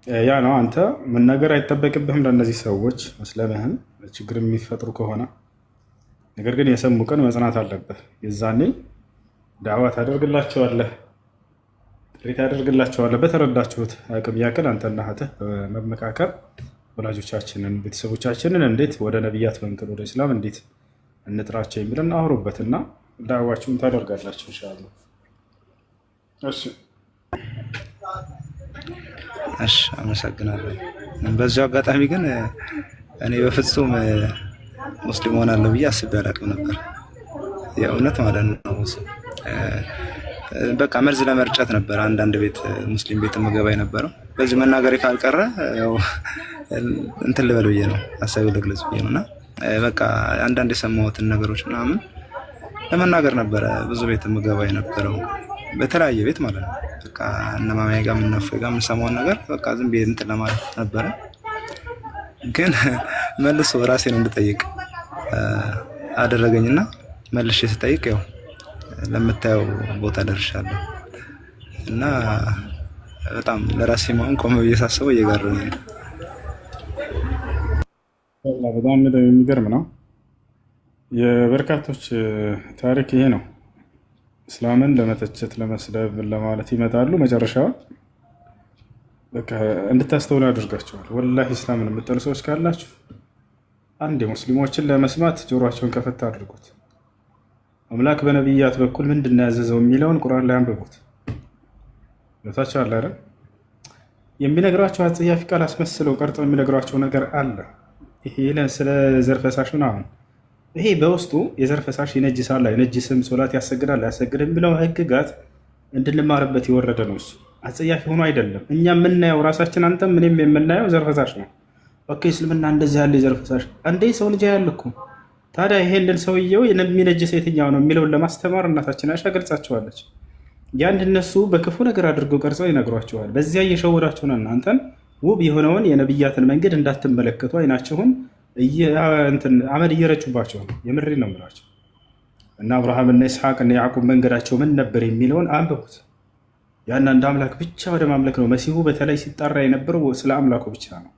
ያ ነው። አንተ መናገር አይጠበቅብህም ለእነዚህ ሰዎች መስለምህን ችግር የሚፈጥሩ ከሆነ። ነገር ግን የሰሙ ቀን መጽናት አለብህ። የዛኔ ዳዕዋ ታደርግላቸዋለህ፣ ጥሪ ታደርግላቸዋለህ። በተረዳችሁት አቅም ያክል አንተና እህትህ በመመካከር ወላጆቻችንን ቤተሰቦቻችንን እንዴት ወደ ነቢያት መንገድ ወደ እስላም እንዴት እንጥራቸው የሚለን አውሩበትና ዳዕዋችሁን ታደርጋላችሁ ኢንሻአላህ። እሺ እሺ፣ አመሰግናለሁ። በዚሁ አጋጣሚ ግን እኔ በፍጹም ሙስሊም ሆናለሁ ብዬ አስቤ አላውቅም ነበር። የእውነት ማለት ነው። በቃ መርዝ ለመርጨት ነበር አንዳንድ ቤት ሙስሊም ቤት የምገባ የነበረው። በዚህ መናገሬ ካልቀረ ያው እንትን ልበል ብዬ ነው፣ ሀሳቤ ልግለጽ ብዬ ነው። እና በቃ አንዳንድ የሰማሁትን ነገሮች ምናምን ለመናገር ነበረ ብዙ ቤት የምገባ የነበረው፣ በተለያየ ቤት ማለት ነው። በቃ እነማማዬ ጋር የምናፈጋ የምንሰማውን ነገር በቃ ዝም ብዬ እንትን ለማለት ነበረ። ግን መልሶ ራሴን እንድጠይቅ አደረገኝና መልሼ ስጠይቅ ያው ለምታየው ቦታ ደርሻለሁ። እና በጣም ለራሴ ማሁን ቆመ ብዬ ሳስበው እየጋረመኝ ነው። በጣም የሚገርም ነው። የበርካቶች ታሪክ ይሄ ነው። እስላምን ለመተቸት ለመስደብ ለማለት ይመጣሉ። መጨረሻውን በቃ እንድታስተውሉ ያደርጋቸዋል። ወላሂ እስላምን የምጠሉ ሰዎች ካላችሁ አንድ ሙስሊሞችን ለመስማት ጆሮአቸውን ከፈታ አድርጉት። አምላክ በነቢያት በኩል ምንድን ነው ያዘዘው የሚለውን ቁርአን ላይ አንብቡት። ቦታቸው አለ አይደል? የሚነግራቸው አጸያፊ ቃል አስመስለው ቀርጸው የሚነግሯቸው ነገር አለ። ይሄ ስለ ዘር ፈሳሽ ምናምን ይሄ በውስጡ የዘር ፈሳሽ ይነጅሳል አይነጅስም፣ ሶላት ያሰግዳል አያሰግድም የሚለው ህግጋት እንድንማርበት የወረደ ነው። እሱ አጸያፊ ሆኖ አይደለም። እኛ የምናየው ራሳችን አንተም ምንም የምናየው ዘር ፈሳሽ ነው። ኦኬ እስልምና እንደዚህ ያለ የዘር ፈሳሽ እንዴ ሰው ልጅ ያልኩ ታዲያ ይሄንን ሰውየው የሚነጅስ የትኛው ነው የሚለውን ለማስተማር እናታችን አይሻ ገልጻቸዋለች። ያን እነሱ በክፉ ነገር አድርገው ቀርጸው ይነግሯቸዋል። በዚያ እየሸወዳችሁ ነው እናንተን ውብ የሆነውን የነብያትን መንገድ እንዳትመለከቱ አይናችሁን አመድ እየረጩባቸው ነው። የምሬ ነው የምላቸው። እና አብርሃም እና ኢስሐቅ እና ያዕቁብ መንገዳቸው ምን ነበር የሚለውን አንብቡት። ያን አንድ አምላክ ብቻ ወደ ማምለክ ነው መሲሁ በተለይ ሲጣራ የነበረው ስለ አምላኩ ብቻ ነው።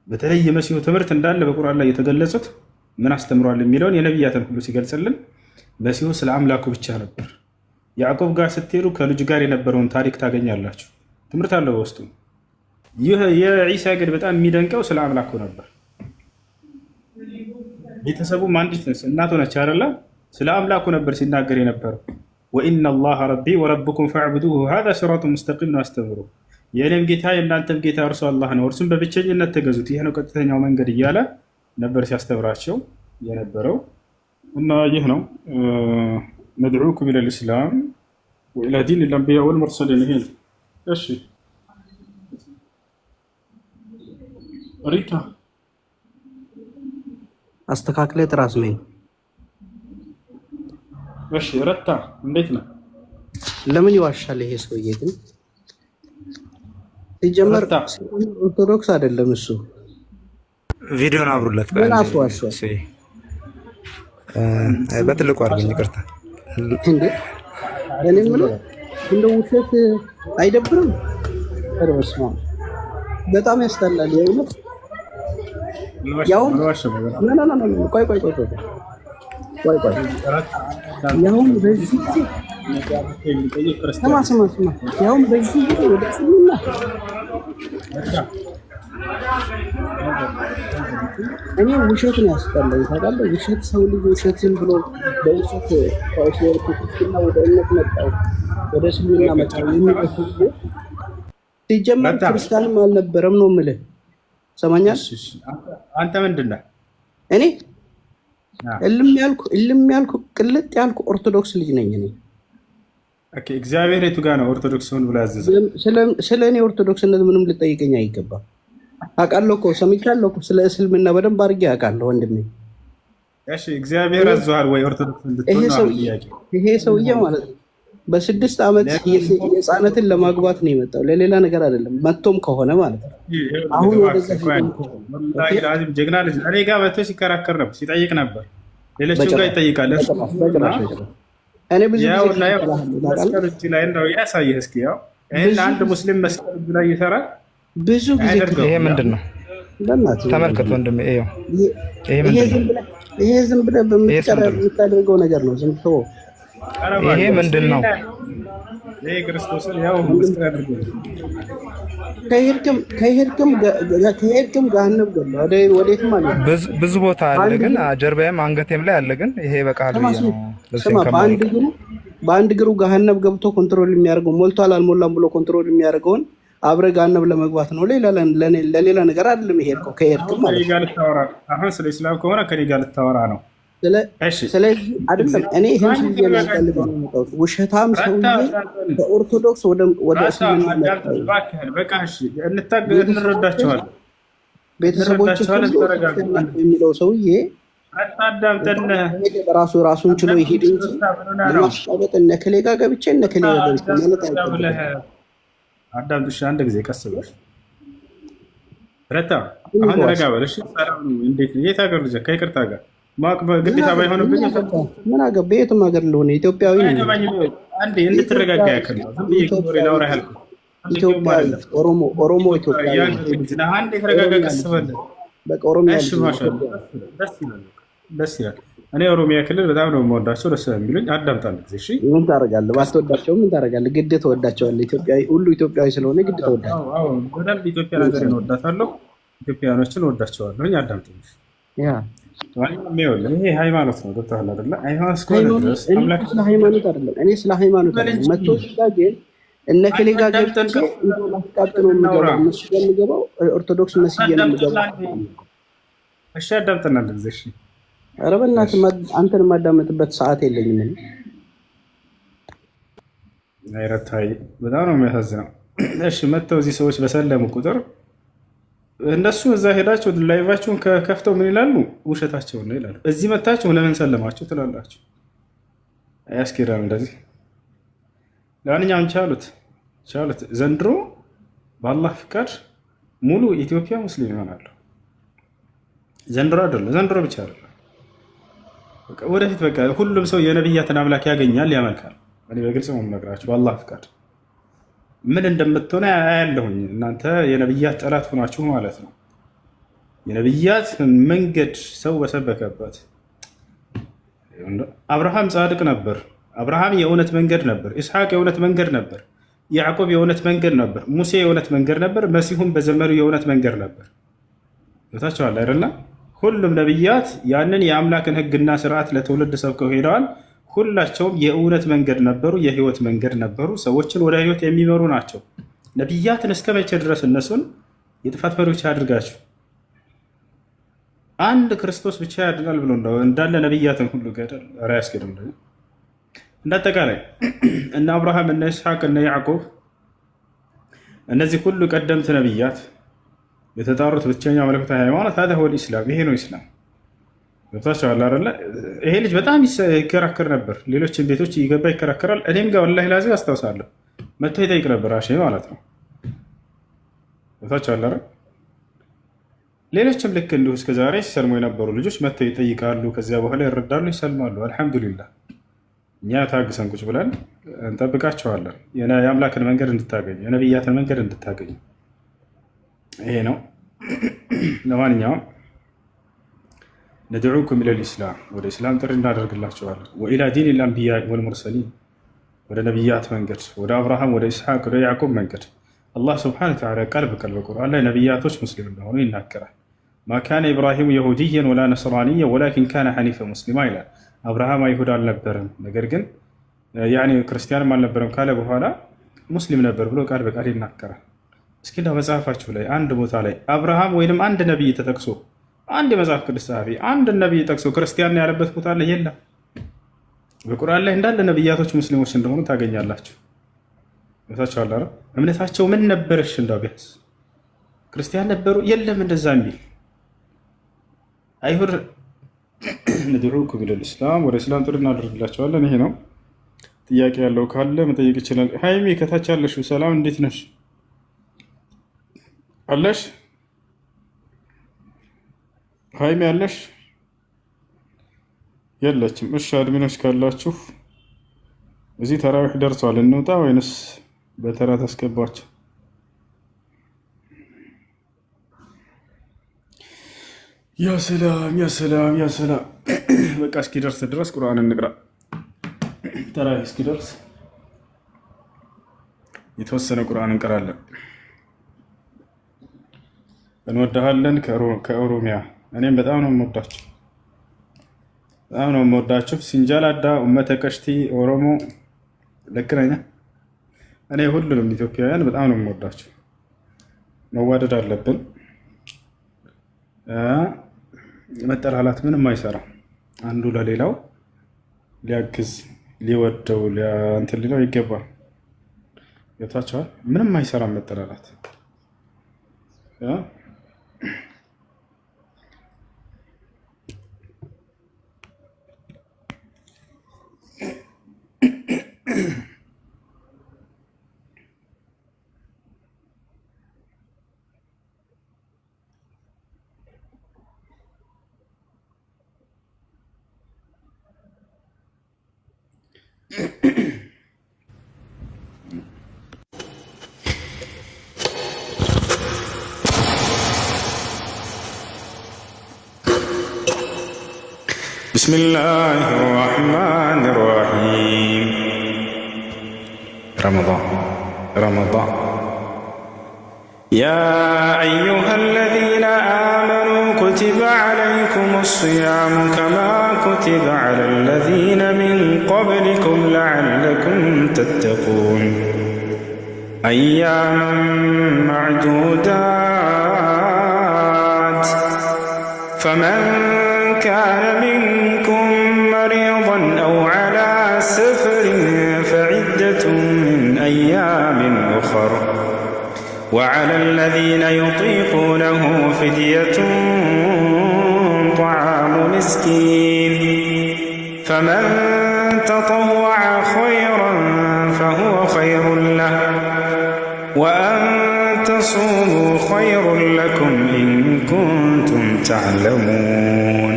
በተለይ የመሲሁ ትምህርት እንዳለ በቁርአን ላይ የተገለጹት ምን አስተምሯል የሚለውን የነቢያትን ሁሉ ሲገልጽልን መሲሁ ስለ አምላኩ ብቻ ነበር። ያዕቆብ ጋር ስትሄዱ ከልጁ ጋር የነበረውን ታሪክ ታገኛላችሁ። ትምህርት አለው በውስጡ። ይህ የዒሳ ግን በጣም የሚደንቀው ስለ አምላኩ ነበር። ቤተሰቡም አንዲት እናቱ ነች አይደለ? ስለ አምላኩ ነበር ሲናገር የነበረው። ወኢነ አላህ ረቢ ወረብኩም ፈዕቡዱሁ ሃዛ ሲራጡን ሙስተቂም ነው አስተምሮ። የእኔም ጌታ የእናንተም ጌታ እርሱ አላህ ነው፣ እርሱም በብቸኝነት ተገዙት፣ ይህ ነው ቀጥተኛው መንገድ እያለ ነበር ሲያስተምራቸው የነበረው። እና ይህ ነው ነድዑኩም ኢለል ኢስላም ወኢላ ዲን ልአንቢያ ወልሙርሰሊን። ይሄ ነው። እሺ ሪታ አስተካክለ ጥራስ ነኝ። እሺ ረታ እንዴት ነው? ለምን ይዋሻል ይሄ ሰውዬ? ግን ሲጀመር ኦርቶዶክስ አይደለም እሱ። ቪዲዮን አብሩለት በትልቁ አድርገኝ። ይቅርታ እንዴ እኔ የምለው እንደው ውሸት አይደብርም? በስመ አብ በጣም ያስጠላል የእውነት። ያው ቆይ ያውም በዚህ ስማ ያውም በዚህ ወደ እስልምና እኔ ውሸት ነው ያስጠላኝ ታውቃለህ። ውሸት ሰው ልጅ ውሸት ዝም ብሎ በውሸት ክርስትና ወደ እምነት መጣው ወደ እስልምና መጣው የሚጠፉ ሲጀመር ክርስቲያንም አልነበረም ነው የምልህ። ሰማኛል። አንተ ምንድን ነህ? እኔ እልም ያልኩ ቅልጥ ያልኩ ኦርቶዶክስ ልጅ ነኝ እኔ። ኦኬ እግዚአብሔር የቱ ጋር ነው ኦርቶዶክስ ሆን ብሎ ያዘዘ? ስለ እኔ ኦርቶዶክስነት ምንም ልጠይቀኝ አይገባም። አውቃለሁ እኮ ሰምቻለሁ እኮ ስለ እስልምና በደንብ አድርጌ አውቃለሁ ወንድሜ። እሺ እግዚአብሔር አዘዋል ወይ ኦርቶዶክስ እንድትሆን ነው ጥያቄ? ይሄ ሰውዬ ማለት ነው በ6 ዓመት የህፃናትን ለማግባት ነው የመጣው፣ ለሌላ ነገር አይደለም። መጥቶም ከሆነ ማለት ነው አሁን ወደዛ ጀግና ልጅ እኔ ጋር መጥቶ ሲከራከር ነበር፣ ሲጠይቅ ነበር። ሌሎችም ጋር ይጠይቃል። እኔ ብዙ መስቀል እጅ ላይ እንደው ያሳየህ እስኪ። ያው ይህን አንድ ሙስሊም መስቀል እጅ ላይ ይሰራል። ብዙ ጊዜ ይሄ ምንድን ነው? ተመልከት ወንድሜ፣ ይሄ ዝም ብለህ የምታደርገው ነገር ነው። ዝም ብሎ ይሄ ምንድን ነው? ይሄ ክርስቶስን ያው ከሄድክም ገሃነም ገባ ወዴትም አለ። ብዙ ቦታ አለ፣ ግን ጀርባዬም አንገቴም ላይ አለ። ግን ይሄ በቃል ስማ፣ በአንድ እግሩ ገሃነም ገብቶ ኮንትሮል የሚያደርገው ሞልቷል አልሞላም ብሎ ኮንትሮል የሚያደርገውን አብረህ ገሃነም ለመግባት ነው። ለሌላ ነገር አይደለም የሄድከው። ከሄድክም ማለት አሁን ስለ እስላም ከሆነ ከኔ ጋር ልታወራ ነው። ስለዚህ አይደለም እኔ ይህን ሰውዬ ላስፈልገ ነው የመጣሁት። ውሸታም ሰውዬ ከኦርቶዶክስ ወደ እስልምና እንረዳቸዋለን። ቤተሰቦች የሚለው ሰውዬ ራሱን ችሎ ይሄድ እንጂ ለማስታወቅ እነ እከሌ ጋር ገብቼ እነ እከሌ ጋር ገብቼ ማለት አይደለም። አዳምጥ አንድ ጊዜ ቀስ ብለሽ ረታ። አሁን ረጋ በለሽ። እንዴት ነው? የት ሀገር ልጅ ከይቅርታ ጋር ግዴታ ባይሆንብኝ ምን አገባ? የትም ሀገር ለሆነ ኢትዮጵያዊ አንዴ እንድትረጋጋ ያክል ነው። ዝም ብዬ ላውራ ያልኩት ኢትዮጵያዊ ኦሮሞ ኢትዮጵያዊ አንዴ ተረጋጋ፣ ቀስ በለ በቃ ኦሮሚያ ደስ ይላል። እኔ ኦሮሚያ ክልል በጣም ነው የምወዳቸው፣ ደስ የሚሉኝ። አዳምጣለህ ጊዜ እሺ። ምን ታደርጋለህ? ባትወዳቸውም ምን ታደርጋለህ? ግድ ተወዳቸዋለህ። ኢትዮጵያዊ ሁሉ ኢትዮጵያዊ ስለሆነ ግድ ተወዳቸዋለህ። በደንብ ኢትዮጵያ ነገር እወዳታለሁ፣ ኢትዮጵያኖችን እወዳቸዋለሁ። አዳምጠኝ። ይሄ ሃይማኖት ነው። ገብቶሃል አይደለ? ሃይማኖት እስከሆነ ድረስ ስለ ሃይማኖት አይደለም፣ እኔ ስለ ሃይማኖት አይደለም። መጥቶ ሲጋጀል እነ ከሌ ጋር ገብቼ ላስቃጥሎ የሚገባው እነሱ ጋር የሚገባው ኦርቶዶክስ መስዬ ነው የሚገባው። እሺ አዳምጠና አንድ ጊዜ እሺ። ኧረ በእናትህ አንተን የማዳመጥበት ሰዓት የለኝም። አይረታይ በጣም ነው የሚያሳዝነው። እሺ መጥተው እዚህ ሰዎች በሰለሙ ቁጥር እነሱ እዛ ሄዳችሁ ላይቫችሁን ከፍተው ምን ይላሉ? ውሸታቸውን ነው ይላሉ። እዚህ መታችሁ ለምን ሰለማችሁ ትላላችሁ። አያስኬዳም እንደዚህ። ለማንኛውም ቻሉት። ዘንድሮ በአላህ ፍቃድ ሙሉ ኢትዮጵያ ሙስሊም ይሆናሉ። ዘንድሮ አይደለም፣ ዘንድሮ ብቻ አይደለም፣ ወደፊት በቃ ሁሉም ሰው የነብያትን አምላክ ያገኛል፣ ያመልካል። እኔ በግልጽ ነው የምነግራችሁ። በአላህ ፍቃድ ምን እንደምትሆነ አያለሁኝ። እናንተ የነብያት ጠላት ሆናችሁ ማለት ነው። የነብያት መንገድ ሰው በሰበከበት። አብርሃም ጻድቅ ነበር። አብርሃም የእውነት መንገድ ነበር። ኢስሐቅ የእውነት መንገድ ነበር። ያዕቆብ የእውነት መንገድ ነበር። ሙሴ የእውነት መንገድ ነበር። መሲሁም በዘመኑ የእውነት መንገድ ነበር። ታቸዋል አይደለ? ሁሉም ነብያት ያንን የአምላክን ሕግና ስርዓት ለትውልድ ሰብከው ሄደዋል። ሁላቸውም የእውነት መንገድ ነበሩ፣ የህይወት መንገድ ነበሩ። ሰዎችን ወደ ህይወት የሚመሩ ናቸው። ነቢያትን እስከ መቼ ድረስ እነሱን የጥፋት መሪዎች ያድርጋችሁ? አንድ ክርስቶስ ብቻ ያድናል ብሎ እንዳለ ነቢያትን ሁሉ ገደል አያስገድም። እንዳጠቃላይ እነ አብርሃም፣ እነ ኢስሐቅ፣ እነ ያዕቆብ እነዚህ ሁሉ ቀደምት ነቢያት የተጣሩት ብቸኛው መለኮታዊ ሃይማኖት ሀዛ ሁወል ኢስላም፣ ይሄ ነው ኢስላም። ገብታችኋል አይደለ? ይሄ ልጅ በጣም ይከራከር ነበር። ሌሎችን ቤቶች እየገባ ይከራከራል። እኔም ጋር ወላሂ ላዚ አስታውሳለሁ፣ መጥቶ ይጠይቅ ነበር አሼ ማለት ነው። ገብታችኋል አይደል? ሌሎችም ልክ እንዲሁ እስከዛሬ ሲሰልሙ የነበሩ ልጆች መጥተው ይጠይቃሉ። ከዚያ በኋላ ይረዳሉ፣ ይሰልማሉ። አልሐምዱሊላህ። እኛ ታግሰን ቁጭ ብለን እንጠብቃቸዋለን፣ የአምላክን መንገድ እንድታገኙ፣ የነቢያትን መንገድ እንድታገኙ። ይሄ ነው። ለማንኛውም ነድዑኩም ኢለል ኢስላም፣ ወደ ኢስላም ጥሪ እናደርግላቸዋለን። ወኢላ ዲን ልአንቢያ ወልሙርሰሊን፣ ወደ ነቢያት መንገድ፣ ወደ አብርሃም፣ ወደ ኢስሐቅ፣ ወደ ያዕቆብ መንገድ። አላህ ስብሐነ ወተዓላ ቃል በቃል በቁርአን ላይ ነቢያቶች ሙስሊም እንደሆኑ ይናገራል። ማ ካነ ኢብራሂሙ የሁድየን ወላ ነስራንየን ወላኪን ካነ ሐኒፈ ሙስሊማ ይላል። አብርሃም አይሁድ አልነበረም፣ ነገር ግን ክርስቲያንም አልነበረም ካለ በኋላ ሙስሊም ነበር ብሎ ቃል በቃል ይናገራል። እስኪ እንዳው መጽሐፋችሁ ላይ አንድ ቦታ ላይ አብርሃም ወይንም አንድ ነቢይ ተጠቅሶ አንድ የመጽሐፍ ቅዱስ ጸሐፊ አንድ ነቢይ ጠቅሶ ክርስቲያን ያለበት ቦታ ላይ የለም። በቁርአን ላይ እንዳለ ነቢያቶች ሙስሊሞች እንደሆኑ ታገኛላችሁ። ታቸዋላ እምነታቸው ምን ነበረሽ? እንዳው ቢያንስ ክርስቲያን ነበሩ? የለም እንደዛ የሚል አይሁድ። ነድዑኩም ኢለል ኢስላም፣ ወደ እስላም ጥሪ እናደርግላቸዋለን። ይሄ ነው። ጥያቄ ያለው ካለ መጠየቅ ይችላል። ሀይሚ ከታች ያለሽው ሰላም፣ እንዴት ነሽ? አለሽ ሀይሚ ያለሽ? የለችም። እሺ አድሚኖች ካላችሁ እዚህ ተራዊሕ ደርሷል፣ እንውጣ ወይንስ በተራ ታስገባቸው? ያ ሰላም ያ ሰላም ያ ሰላም። በቃ እስኪደርስ ድረስ ቁርአን እንቅራ። ተራ እስኪደርስ የተወሰነ ቁርአን እንቀራለን። እንወዳሃለን ከኦሮሚያ። እኔም በጣም ነው የምወዳችሁ፣ በጣም ነው የምወዳችሁ። ሲንጃላዳ ኡመተ ቀሽቲ ኦሮሞ ልክ ነኝ። እኔ ሁሉንም ኢትዮጵያውያን በጣም ነው የምወዳችሁ። መዋደድ አለብን። መጠላላት ምንም አይሰራም። አንዱ ለሌላው ሊያግዝ ሊወደው እንትን ሊለው ይገባል። ገብታችኋል? ምንም አይሰራም መጠላላት። بسم الله الرحمن الرحيم. رمضان يا أيها الذين آمنوا كتب عليكم الصيام كما كتب على الذين من قبلكم لعلكم تتقون أياما معدودات فمن كان منكم مريضا أو على سفر فعدة من أيام أخر وعلى الذين يطيقونه فدية طعام مسكين فمن تطوع خيرا فهو خير له وأن تصوموا خير لكم إن كنتم تعلمون.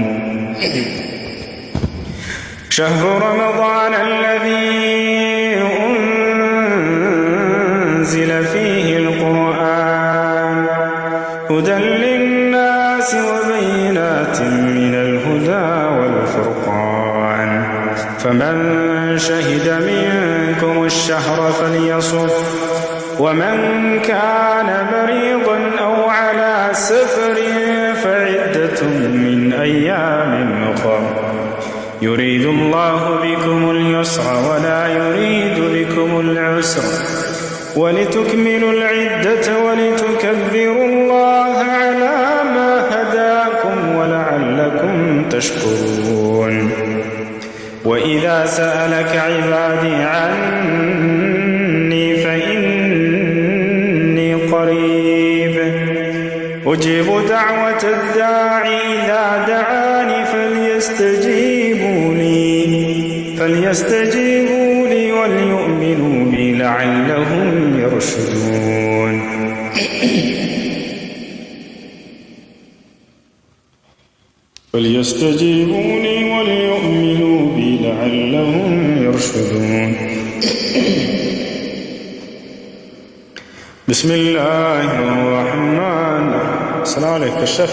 شهر رمضان الذي أنزل فيه القرآن هدى للناس وبينات من الهدى والفرقان فمن شهد منكم الشهر فليصم ومن كان مريضا أو على سفر فعدة من أيام أخر يريد الله بكم اليسر ولا يريد بكم العسر ولتكملوا العدة ولتكبروا الله على ما هداكم ولعلكم تشكرون. وإذا سألك عبادي عني فإني قريب أجيب دعوة الداعي إذا دعاني فليستجيبوا لي وليؤمنوا بي لعلهم يرشدون. فليستجيبوا لي وليؤمنوا بي لعلهم يرشدون. بسم الله الرحمن الرحيم. السلام عليكم الشيخ.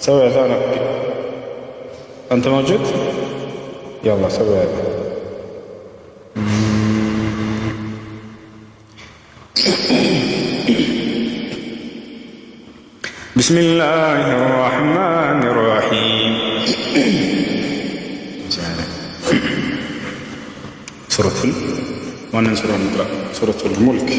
سوي اذانك. انت موجود؟ يلا سوي اذان. بسم الله الرحمن الرحيم. سورة وانا سورة الملك.